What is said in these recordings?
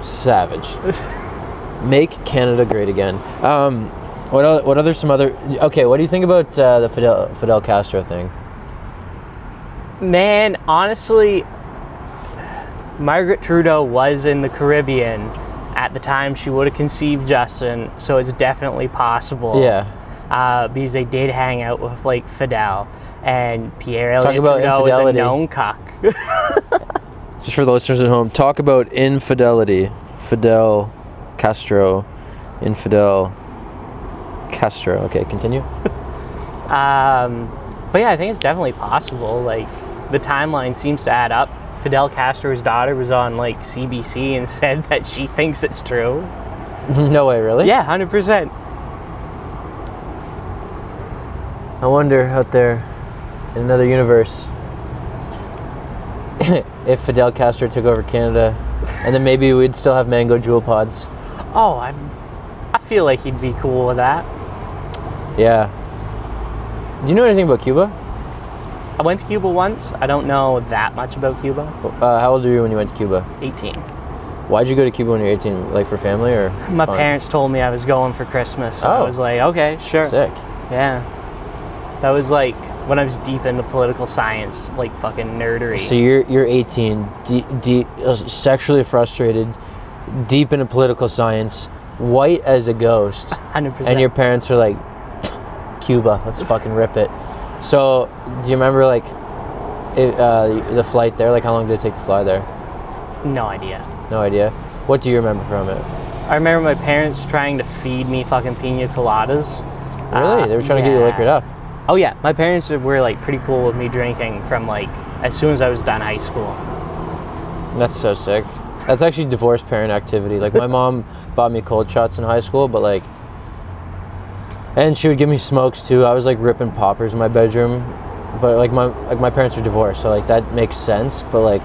Savage. Make Canada great again. What other some other... Okay, what do you think about the Fidel Castro thing? Man, honestly, Margaret Trudeau was in the Caribbean at the time she would have conceived Justin, so it's definitely possible. Yeah. Because they did hang out with, like, Fidel, and Pierre Talk Elliott about Trudeau is a infidelity. known cuck. Just for the listeners at home, talk about infidelity. Fidel Castro. Infidel Castro. Okay, continue. But yeah, I think it's definitely possible. Like, the timeline seems to add up. Fidel Castro's daughter was on, like, CBC and said that she thinks it's true. No way, really? Yeah, 100%. I wonder out there in another universe if Fidel Castro took over Canada, and then maybe we'd still have mango jewel pods. Oh, I feel like he'd be cool with that. Yeah. Do you know anything about Cuba? I went to Cuba once. I don't know that much about Cuba. How old were you when you went to Cuba? 18. Why'd you go to Cuba when you were 18? Like for family or? My fun? parents told me I was going for Christmas. So I was like, okay, sure. Sick. Yeah. That was like when I was deep into political science, like fucking nerdery. So you're 18, sexually frustrated, deep into political science, white as a ghost. 100%. And your parents are like, Cuba, let's fucking rip it. So, do you remember like the flight there? Like, how long did it take to fly there? No idea. No idea. What do you remember from it? I remember my parents trying to feed me fucking pina coladas. Really? They were trying to get you liquored up. Oh yeah, my parents were like pretty cool with me drinking from like as soon as I was done high school. That's so sick. That's actually divorced parent activity. Like my mom bought me cold shots in high school, but like, and she would give me smokes too. I was like ripping poppers in my bedroom, but like my parents were divorced, so like that makes sense. But like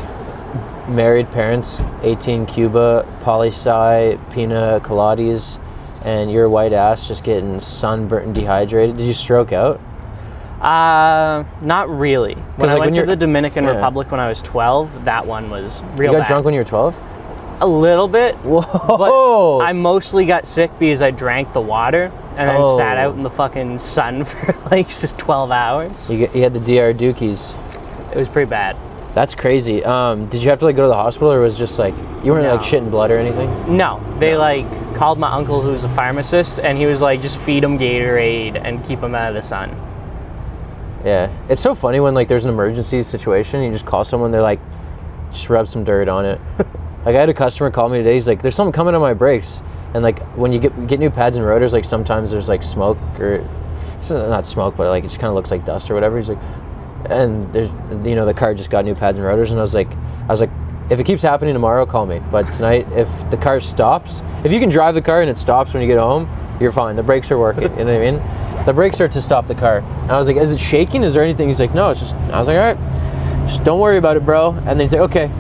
married parents, 18 Cuba, poli-sci, pina coladas, and your white ass just getting sunburnt and dehydrated. Did you stroke out? Not really. When I went to the Dominican Republic when I was 12, that one was real bad. You got drunk when you were 12? A little bit. Whoa! But I mostly got sick because I drank the water and then sat out in the fucking sun for like 12 hours. You had the DR Dookies. It was pretty bad. That's crazy. Did you have to like go to the hospital, or was it just like you weren't like shitting blood or anything? No, they like called my uncle who's a pharmacist, and he was like, just feed him Gatorade and keep him out of the sun. Yeah, it's so funny when like there's an emergency situation, you just call someone, they're like, just rub some dirt on it. Like I had a customer call me today, he's like, there's something coming on my brakes, and like when you get new pads and rotors, like sometimes there's like smoke, or it's not smoke, but like it just kind of looks like dust or whatever. He's like, and there's, you know, the car just got new pads and rotors, and I was like, if it keeps happening tomorrow, call me. But tonight, if the car stops, if you can drive the car and it stops when you get home, you're fine. The brakes are working. You know what I mean? The brakes are to stop the car. And I was like, is it shaking? Is there anything? He's like, no, it's just. I was like, all right, just don't worry about it, bro. And then he's like, okay.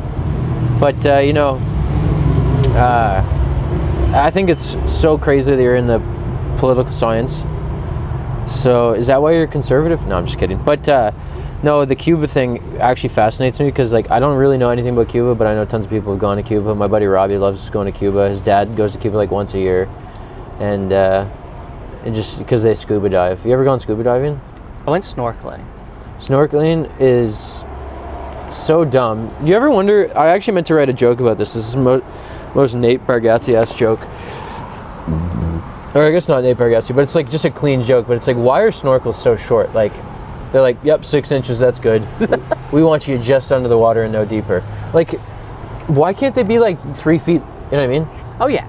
But you know, I think it's so crazy that you're in the political science. So is that why you're conservative? No, I'm just kidding. But no, the Cuba thing actually fascinates me because like I don't really know anything about Cuba, but I know tons of people have gone to Cuba. My buddy Robbie loves going to Cuba. His dad goes to Cuba like once a year, and just because they scuba dive. You ever gone scuba diving? I went snorkeling. Snorkeling is so dumb. Do you ever wonder? I actually meant to write a joke about this. This is most Nate Bargatze-ass joke. Or I guess not Nate Bargatze, but it's like just a clean joke. But it's like, why are snorkels so short? Like, they're like, yep, 6 inches, that's good. We want you just under the water and no deeper. Like, why can't they be like 3 feet? You know what I mean? Oh yeah,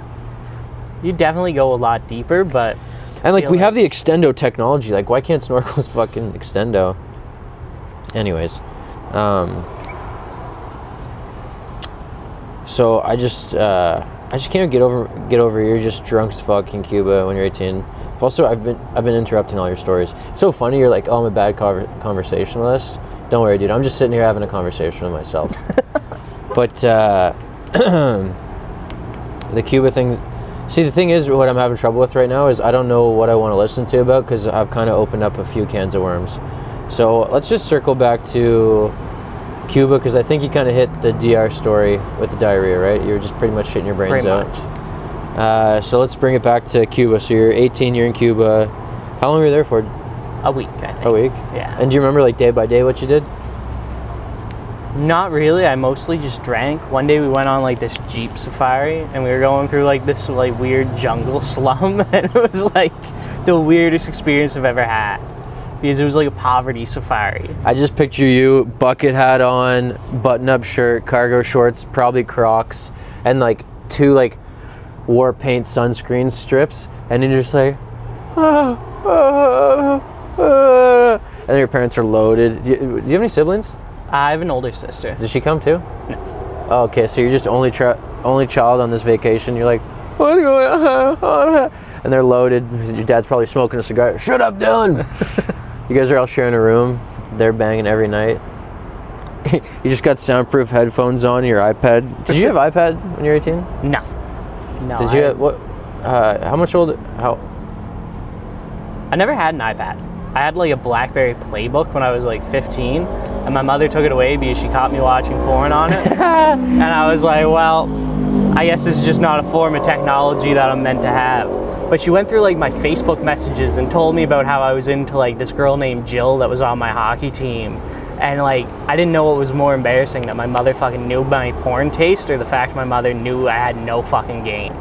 you definitely go a lot deeper, but and like we have the extendo technology. Like, why can't snorkels fucking extendo? Anyways, so I just can't get over you're just drunk as fuck in Cuba when you're 18. Also, I've been interrupting all your stories. It's so funny. You're like, oh, I'm a bad conversationalist. Don't worry, dude. I'm just sitting here having a conversation with myself. But the Cuba thing. See, the thing is, what I'm having trouble with right now is I don't know what I want to listen to about because I've kind of opened up a few cans of worms. So let's just circle back to Cuba, because I think you kind of hit the DR story with the diarrhea, right? You were just pretty much shitting your brains Pretty out. much. So let's bring it back to Cuba. So you're 18, you're in Cuba. How long were you there for? A week, I think. A week? Yeah. And do you remember like day by day what you did? Not really. I mostly just drank. One day we went on like this Jeep safari and we were going through like this like weird jungle slum and it was like the weirdest experience I've ever had because it was like a poverty safari. I just picture you, bucket hat on, button-up shirt, cargo shorts, probably Crocs, and like 2 like war paint sunscreen strips, and you're just like, and your parents are loaded. Do you have any siblings? I have an older sister. Does she come too? No. Oh, okay, so you're just only child on this vacation. You're like, what's going on? And they're loaded. Your dad's probably smoking a cigar. Shut up, Dillon. You guys are all sharing a room. They're banging every night. You just got soundproof headphones on your iPad. Did you have iPad when you were 18? No. No. Did you have what? How much old? How? I never had an iPad. I had like a BlackBerry Playbook when I was like 15, and my mother took it away because she caught me watching porn on it. And I was like, well, I guess this is just not a form of technology that I'm meant to have. But she went through like my Facebook messages and told me about how I was into like this girl named Jill that was on my hockey team. And like, I didn't know what was more embarrassing, that my mother fucking knew my porn taste or the fact my mother knew I had no fucking game.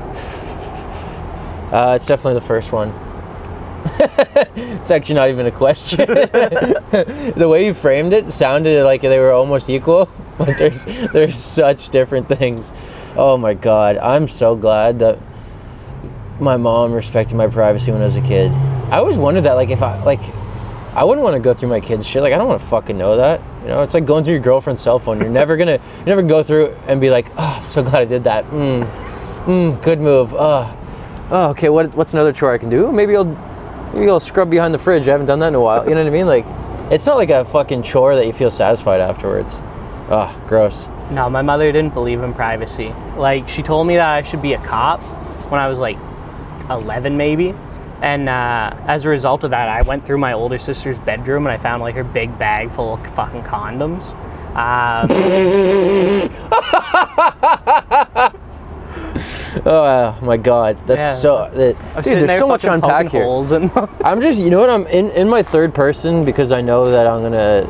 It's definitely the first one. It's actually not even a question. The way you framed it sounded like they were almost equal, but there's such different things. Oh my god, I'm so glad that my mom respected my privacy when I was a kid. I always wondered that, like, if I wouldn't want to go through my kids' shit. Like, I don't want to fucking know that. You know, it's like going through your girlfriend's cell phone. You're never gonna go through and be like, oh, I'm so glad I did that. Good move. Oh, okay. What's another chore I can do? Maybe I'll scrub behind the fridge. I haven't done that in a while. You know what I mean? Like, it's not like a fucking chore that you feel satisfied afterwards. Ugh, gross. No, my mother didn't believe in privacy. Like, she told me that I should be a cop when I was like 11 maybe. And as a result of that, I went through my older sister's bedroom and I found like her big bag full of fucking condoms. Oh my god, that's dude, there's so much to unpack here. I'm just, you know what, I'm in my third person because I know that I'm gonna,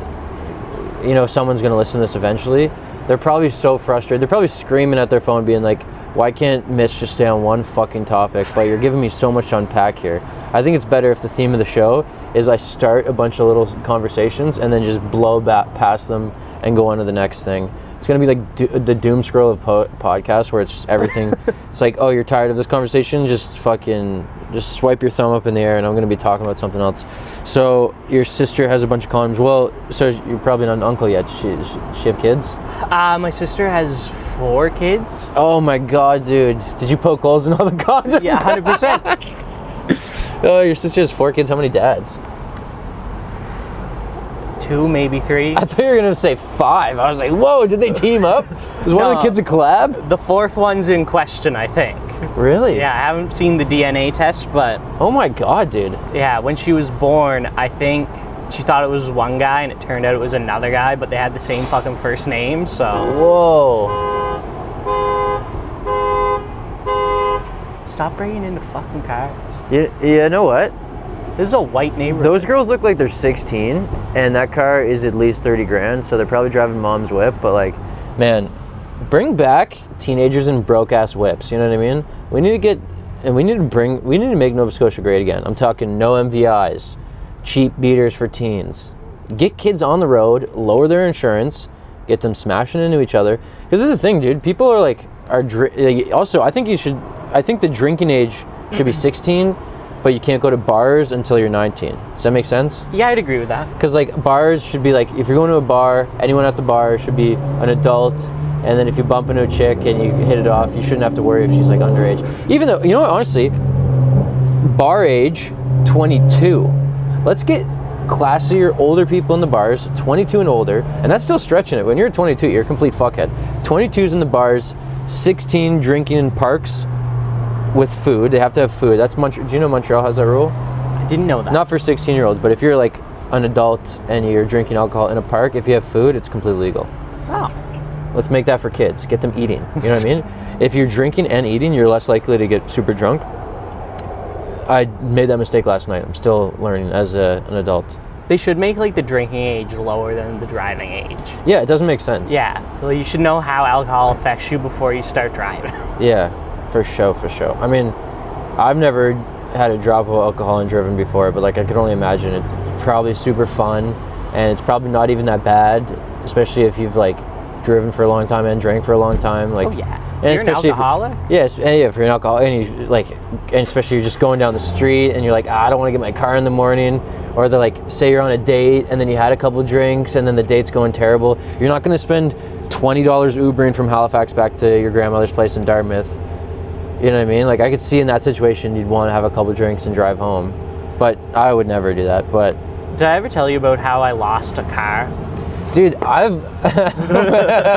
you know, someone's gonna listen to this eventually. They're probably so frustrated. They're probably screaming at their phone being like, why can't Mitch just stay on one fucking topic? But you're giving me so much to unpack here. I think it's better if the theme of the show is I start a bunch of little conversations and then just blow past them and go on to the next thing. It's going to be like the doom scroll of podcasts where it's just everything. It's like, oh, you're tired of this conversation? Just swipe your thumb up in the air and I'm going to be talking about something else. So your sister has a bunch of condoms. Well, so you're probably not an uncle yet. Does she have kids? My sister has 4 kids. Oh my god, dude. Did you poke holes in all the condoms? Yeah, 100%. Oh, your sister has 4 kids. How many dads? 2, maybe 3. I thought you were going to say 5. I was like, whoa, did they team up? Was one of the kids a collab? The 4th one's in question, I think. Really? Yeah, I haven't seen the DNA test, but... Oh my god, dude. Yeah, when she was born, I think she thought it was one guy, and it turned out it was another guy, but they had the same fucking first name, so... Whoa. Stop breaking into fucking cars. You know what? This is a white neighborhood. Those girls look like they're 16, and that car is at least 30 grand, so they're probably driving mom's whip, but like, man, bring back teenagers in broke-ass whips, you know what I mean? We need to make Nova Scotia great again. I'm talking no MVIs, cheap beaters for teens. Get kids on the road, lower their insurance, get them smashing into each other. Because this is the thing, dude. People are like, also, I think the drinking age should be 16, but you can't go to bars until you're 19. Does that make sense? Yeah, I'd agree with that. Because like bars should be like, if you're going to a bar, anyone at the bar should be an adult, and then if you bump into a chick and you hit it off, you shouldn't have to worry if she's like underage. Even though, you know what, honestly, bar age, 22. Let's get classier, older people in the bars, 22 and older, and that's still stretching it. When you're 22, you're a complete fuckhead. 22's in the bars, 16 drinking in parks, with food. They have to have food. That's Montreal. Do you know Montreal has that rule? I didn't know that. Not for 16-year-olds, but if you're like an adult and you're drinking alcohol in a park, if you have food, it's completely legal. Oh. Let's make that for kids. Get them eating. You know what I mean? If you're drinking and eating, you're less likely to get super drunk. I made that mistake last night. I'm still learning as an adult. They should make like the drinking age lower than the driving age. Yeah, it doesn't make sense. Yeah, well, you should know how alcohol affects you before you start driving. Yeah, for sure. I mean, I've never had a drop of alcohol and driven before, but like I could only imagine it's probably super fun, and it's probably not even that bad, especially if you've like driven for a long time and drank for a long time. Like, Oh yeah, and you're an alcoholic? Yes, and yeah, if you're an alcoholic, and you like, and especially you're just going down the street and you're like, I don't want to get my car in the morning, or they're like, say you're on a date and then you had a couple drinks and then the date's going terrible. You're not going to spend $20 Ubering from Halifax back to your grandmother's place in Dartmouth. You know what I mean? Like, I could see in that situation you'd want to have a couple drinks and drive home, but I would never do that. But did I ever tell you about how I lost a car? dude, I've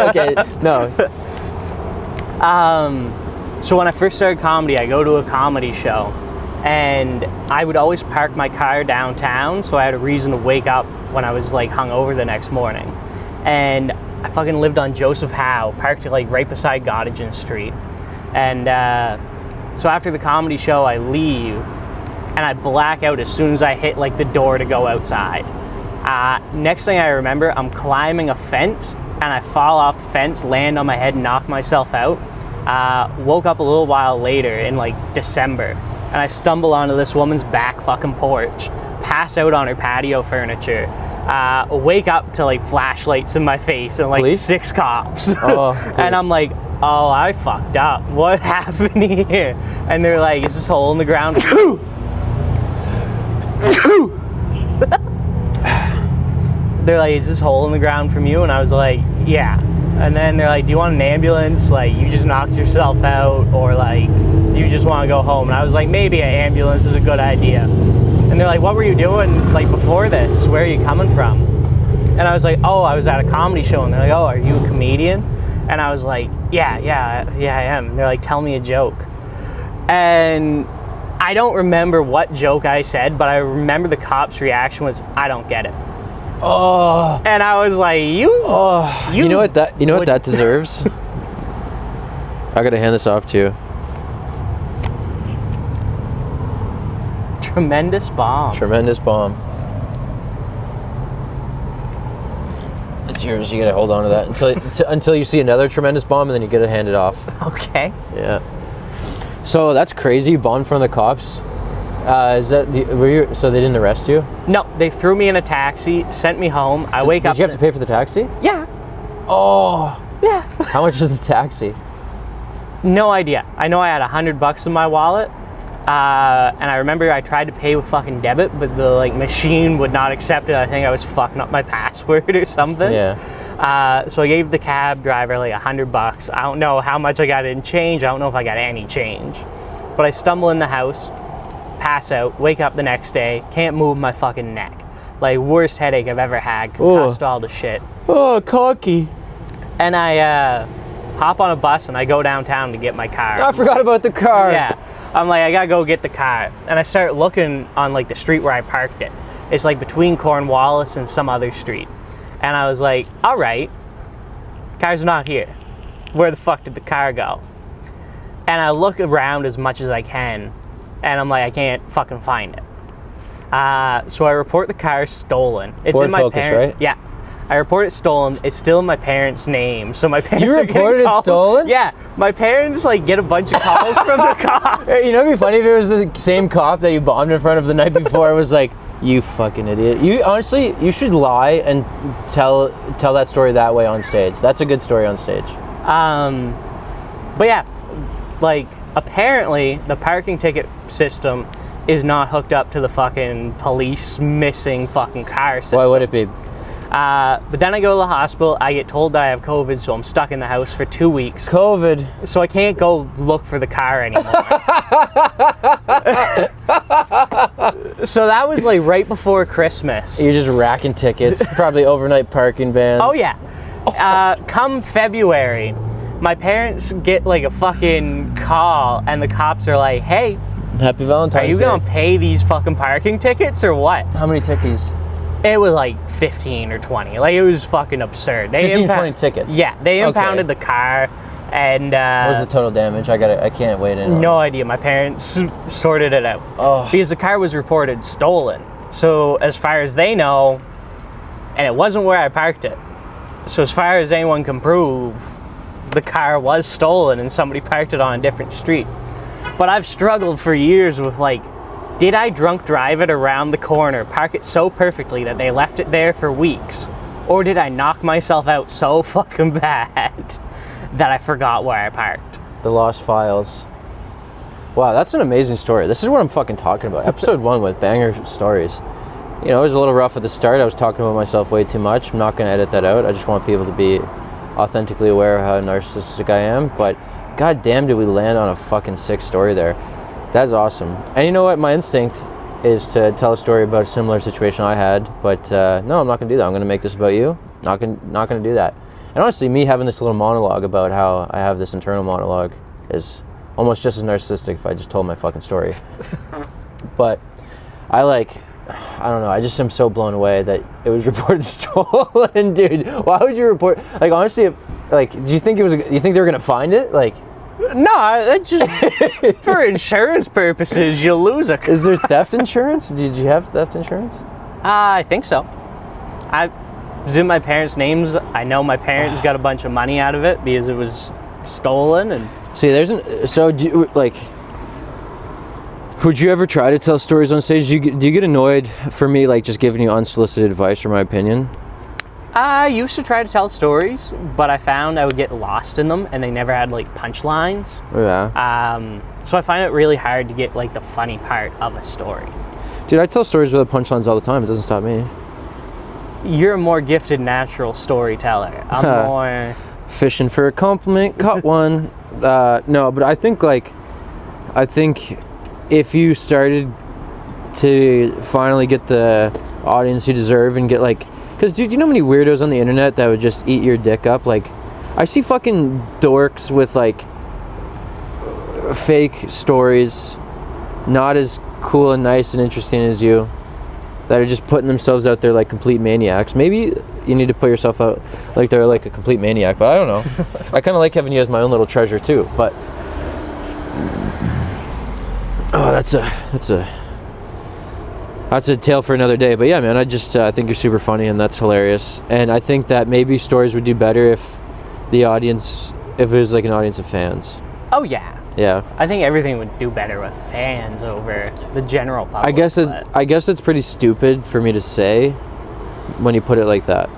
okay, no. So when I first started comedy, I go to a comedy show, and I would always park my car downtown, so I had a reason to wake up when I was like hungover the next morning. And I fucking lived on Joseph Howe, parked like right beside Gottingen Street. And so after the comedy show, I leave, and I black out as soon as I hit like the door to go outside. Next thing I remember, I'm climbing a fence, and I fall off the fence, land on my head, and knock myself out. Woke up a little while later in like December, and I stumble onto this woman's back fucking porch, pass out on her patio furniture, wake up to like flashlights in my face and like Police? 6 cops. Oh, And I'm like, oh, I fucked up. What happened here? And they're like, is this hole in the ground? They're like, is this hole in the ground from you? And I was like, yeah. And then they're like, do you want an ambulance? Like, you just knocked yourself out, or like, do you just want to go home? And I was like, maybe an ambulance is a good idea. And they're like, what were you doing like before this? Where are you coming from? And I was like, oh, I was at a comedy show. And they're like, oh, are you a comedian? And I was like, yeah, I am. And they're like, tell me a joke. And I don't remember what joke I said, but I remember the cop's reaction was, I don't get it. Oh. And I was like, you know what that deserves? I gotta hand this off to you. Tremendous bomb. Tremendous bomb. It's yours. You gotta hold on to that until you see another tremendous bomb, and then you gotta hand it off. Okay. Yeah. So that's crazy. You bombed in front of the cops. So they didn't arrest you? No, they threw me in a taxi, sent me home. I wake up. Did you have to pay for the taxi? Yeah. Oh. Yeah. How much is the taxi? No idea. I know I had $100 in my wallet, and I remember I tried to pay with fucking debit, but the like machine would not accept it. I think I was fucking up my password or something. Yeah. So I gave the cab driver like $100. I don't know how much I got in change. I don't know if I got any change, but I stumble in the house, pass out, wake up the next day, can't move my fucking neck. Like, worst headache I've ever had, concussed all the shit. Oh, cocky. And I hop on a bus and I go downtown to get my car. I forgot about the car. Yeah. I'm like, I gotta go get the car. And I start looking on like the street where I parked it. It's like between Cornwallis and some other street. And I was like, all right, car's not here. Where the fuck did the car go? And I look around as much as I can, and I'm like, I can't fucking find it. So I report the car stolen. It's Ford in my Focus, parents. right? Yeah. I report it stolen. It's still in my parents' name. So my parents You are getting reported it called. stolen? Yeah. My parents like get a bunch of calls from the cops. Hey, you know, it'd be funny if it was the same cop that you bombed in front of the night before. It was like, you fucking idiot. You honestly, you should lie and tell that story that way on stage. That's a good story on stage. But yeah, like apparently the parking ticket system is not hooked up to the fucking police missing fucking car system. Why would it be? But then I go to the hospital, I get told that I have COVID, so I'm stuck in the house for 2 weeks. COVID. So I can't go look for the car anymore. So that was like right before Christmas. You're just racking tickets, probably overnight parking bans. Oh yeah. Come February, my parents get like a fucking call and the cops are like, hey, Happy Valentine's Day. are you gonna pay these fucking parking tickets or what? How many tickies? It was like 15 or 20. Like, it was fucking absurd. 15, 20 tickets? Yeah, they impounded the car, and... what was the total damage? I can't wait in. No idea. My parents sorted it out. Oh. Because the car was reported stolen. So, as far as they know, and it wasn't where I parked it. So, as far as anyone can prove, the car was stolen and somebody parked it on a different street. But I've struggled for years with, like, did I drunk drive it around the corner, park it so perfectly that they left it there for weeks? Or did I knock myself out so fucking bad that I forgot where I parked? The lost files. Wow, that's an amazing story. This is what I'm fucking talking about. Episode 1 with banger stories. You know, it was a little rough at the start. I was talking about myself way too much. I'm not going to edit that out. I just want people to be authentically aware of how narcissistic I am. But god damn, did we land on a fucking sick story there. That's awesome. And you know what? My instinct is to tell a story about a similar situation I had. But no, I'm not going to do that. I'm going to make this about you. Not going to do that. And honestly, me having this little monologue about how I have this internal monologue is almost just as narcissistic if I just told my fucking story. But I don't know, I just am so blown away that it was reported stolen, dude. Why would you report, like, honestly, like, do you think you think they were gonna find it? Like, no, I just, for insurance purposes, you'll lose it. Is there theft insurance? Did you have theft insurance? I think so. I was in my parents' names. I know my parents got a bunch of money out of it because it was stolen. And see, do you, like, would you ever try to tell stories on stage? Do you get annoyed for me, like, just giving you unsolicited advice or my opinion? I used to try to tell stories, but I found I would get lost in them, and they never had, like, punchlines. Yeah. So I find it really hard to get, like, the funny part of a story. Dude, I tell stories without punchlines all the time. It doesn't stop me. You're a more gifted, natural storyteller. I'm more... Fishing for a compliment, caught one. No, but I think if you started to finally get the audience you deserve and get, like, because, dude, you know how many weirdos on the internet that would just eat your dick up? Like, I see fucking dorks with, like, fake stories, not as cool and nice and interesting as you, that are just putting themselves out there like complete maniacs. Maybe you need to put yourself out like they're like a complete maniac, but I don't know. I kind of like having you as my own little treasure too, but oh, that's a tale for another day. But yeah, man, I think you're super funny, and that's hilarious. And I think that maybe stories would do better if it was like an audience of fans. Oh yeah. Yeah. I think everything would do better with fans over the general public. I guess it's pretty stupid for me to say when you put it like that.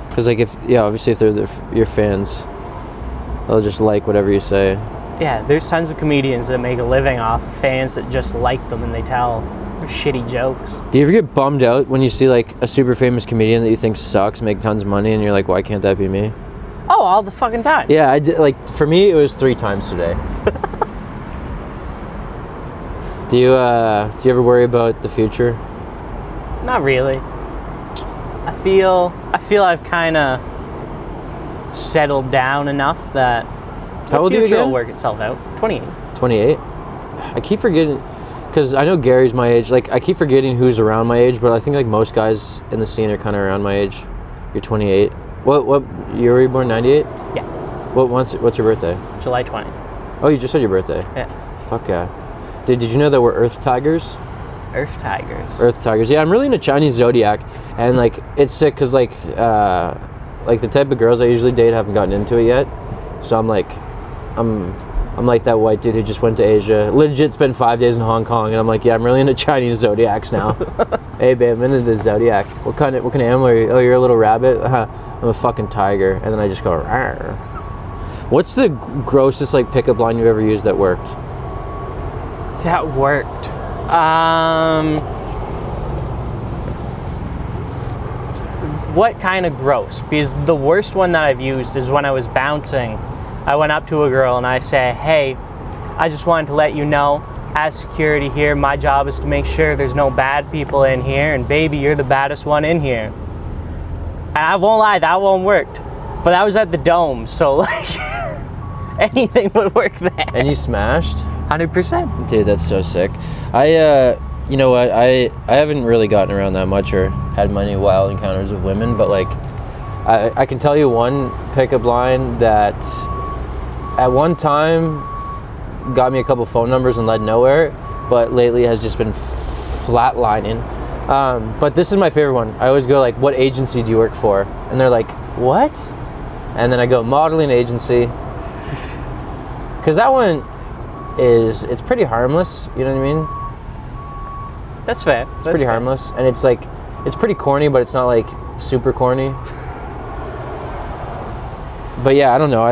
Because, like, obviously if they're your fans, they'll just like whatever you say. Yeah, there's tons of comedians that make a living off fans that just like them and they tell shitty jokes. Do you ever get bummed out when you see, like, a super famous comedian that you think sucks make tons of money and you're like, why can't that be me? Oh, all the fucking time. Yeah, I did. Like, for me, it was 3 times today. Do you ever worry about the future? Not really. I feel I've kind of settled down enough that how old are you the future again? will work itself out. 28. 28? I keep forgetting, because I know Gary's my age. Like, I keep forgetting who's around my age, but I think, like, most guys in the scene are kind of around my age. You're 28. What year were you born? 98? Yeah. What's your birthday? July 20. Oh, you just said your birthday. Yeah. Fuck yeah. Did you know that we're Earth Tigers? Earth Tigers. Earth Tigers. Yeah, I'm really into Chinese zodiac, and, like, it's sick because, like the type of girls I usually date haven't gotten into it yet. So I'm like that white dude who just went to Asia, legit spent 5 days in Hong Kong, and I'm like, yeah, I'm really into Chinese zodiacs now. Hey babe, I'm into the zodiac. What kind of animal are you? Oh, you're a little rabbit? I'm a fucking tiger. And then I just go, rawr. What's the grossest, like, pickup line you've ever used that worked? That worked. What kind of gross? Because the worst one that I've used is when I was bouncing. I went up to a girl and I said, hey, I just wanted to let you know, as security here, my job is to make sure there's no bad people in here, and baby, you're the baddest one in here. And I won't lie, that one worked. But that was at the Dome, so, like, anything would work there. And you smashed? 100%. Dude, that's so sick. you know what? I haven't really gotten around that much or had many wild encounters with women, but like, I can tell you one pickup line that at one time got me a couple phone numbers and led nowhere, but lately has just been flatlining. But this is my favorite one. I always go like, what agency do you work for? And they're like, what? And then I go, modeling agency. Because that one it's pretty harmless, you know what I mean? That's fair. It's pretty harmless. And it's like, it's pretty corny, but it's not like super corny. But yeah, I don't know.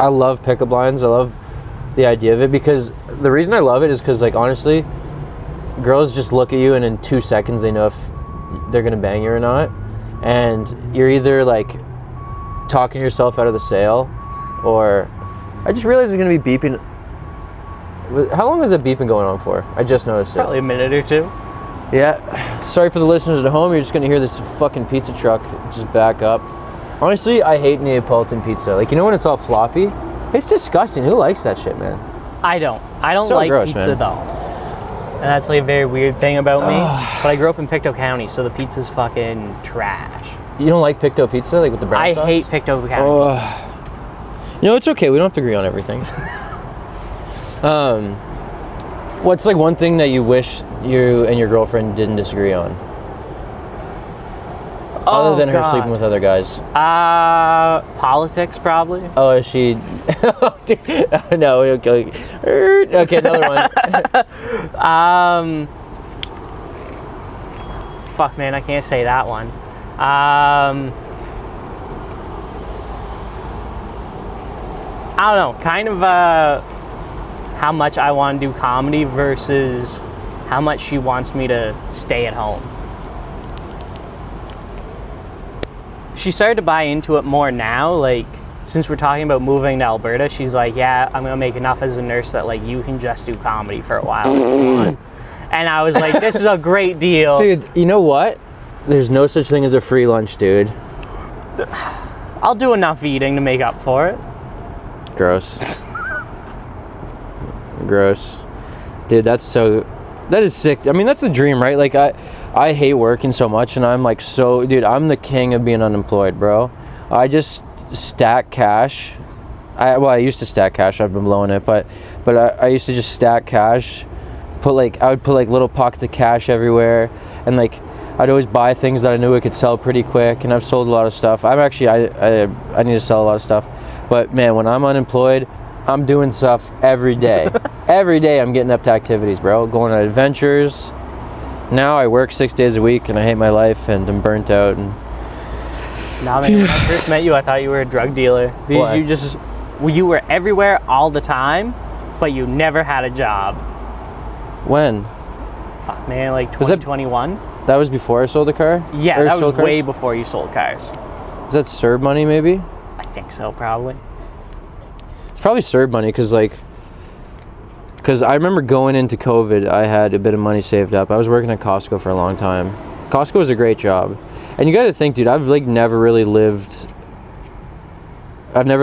I love pickup lines. I love the idea of it, because the reason I love it is because, like, honestly, girls just look at you and in 2 seconds they know if they're gonna bang you or not, and you're either like talking yourself out of the sale, or I just realized there's gonna be beeping. How long has that beeping going on for? I just noticed it. Probably a minute or two. Yeah. Sorry for the listeners at home. You're just gonna hear this fucking pizza truck just back up. Honestly, I hate Neapolitan pizza. Like, you know when it's all floppy? It's disgusting. Who likes that shit, man? I don't so like gross, pizza, man. Though. And that's like a very weird thing about me. But I grew up in Pictou County, so the pizza's fucking trash. You don't like Pictou pizza, like with the brown sauce? I hate Pictou County pizza. You know, it's okay. We don't have to agree on everything. What's like one thing that you wish you and your girlfriend didn't disagree on? Other than her sleeping with other guys. Politics, probably. Oh, is she? No, okay. Okay, another one. Fuck, man, I can't say that one. I don't know. Kind of how much I want to do comedy versus how much she wants me to stay at home. She started to buy into it more now, like, since we're talking about moving to Alberta, she's like, yeah, I'm gonna make enough as a nurse that, like, you can just do comedy for a while. And I was like, this is a great deal. Dude, you know what? There's no such thing as a free lunch, dude. I'll do enough eating to make up for it. Gross. Gross. Dude, that is sick. I mean, that's the dream, right? Like, I hate working so much, and I'm like, dude, I'm the king of being unemployed, bro. I just stack cash. I used to stack cash. I've been blowing it, but I used to just stack cash. I would put like little pockets of cash everywhere, and like I'd always buy things that I knew I could sell pretty quick. And I've sold a lot of stuff. I need to sell a lot of stuff, but man, when I'm unemployed, I'm doing stuff every day. Every day I'm getting up to activities, bro. Going on adventures. Now I work 6 days a week and I hate my life and I'm burnt out. And nah, man, when I first met you, I thought you were a drug dealer. Because you were everywhere all the time, but you never had a job. When? Fuck, man, like 2021. That was before I sold the car? Yeah, that was way before you sold cars. Is that CERB money, maybe? I think so, probably. It's probably CERB money, because I remember going into COVID, I had a bit of money saved up. I was working at Costco for a long time. Costco was a great job. And you got to think, dude, I've like never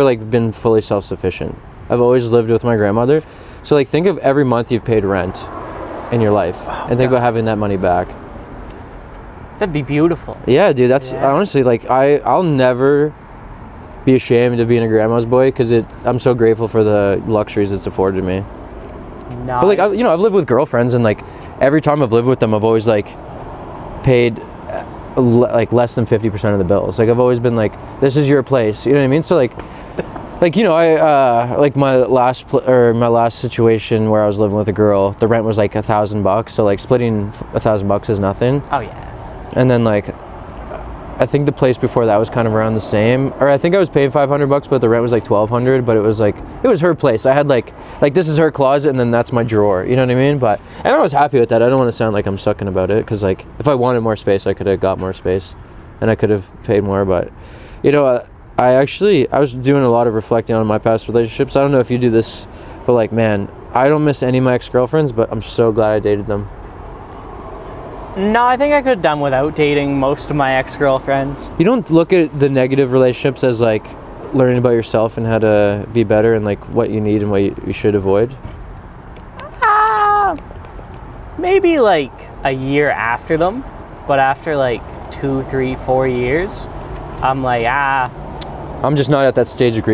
like been fully self-sufficient. I've always lived with my grandmother. So like think of every month you've paid rent in your life and think about having that money back. That'd be beautiful. Yeah, dude, that's honestly like I'll never be ashamed of being a grandma's boy, because I'm so grateful for the luxuries it's afforded me. No, but like I've lived with girlfriends, and like every time I've lived with them, I've always like paid like less than 50% of the bills. Like I've always been like, this is your place, you know what I mean? So like you know, I like my last situation where I was living with a girl, the rent was like $1,000, so like splitting $1,000 is nothing. Oh yeah. And then like I think the place before that was kind of around the same, or I think I was paying $500, but the rent was like $1,200. But it was her place. I had like this is her closet, and then that's my drawer. You know what I mean? And I was happy with that. I don't want to sound like I'm sucking about it, because like if I wanted more space, I could have got more space, and I could have paid more. But you know, I was doing a lot of reflecting on my past relationships. I don't know if you do this, but like, man, I don't miss any of my ex-girlfriends, but I'm so glad I dated them. No, I think I could have done without dating most of my ex-girlfriends. You don't look at the negative relationships as like learning about yourself and how to be better, and like what you need and what you should avoid? maybe like a year after them, but after like 2, 3, 4 years, I'm like, I'm just not at that stage of grief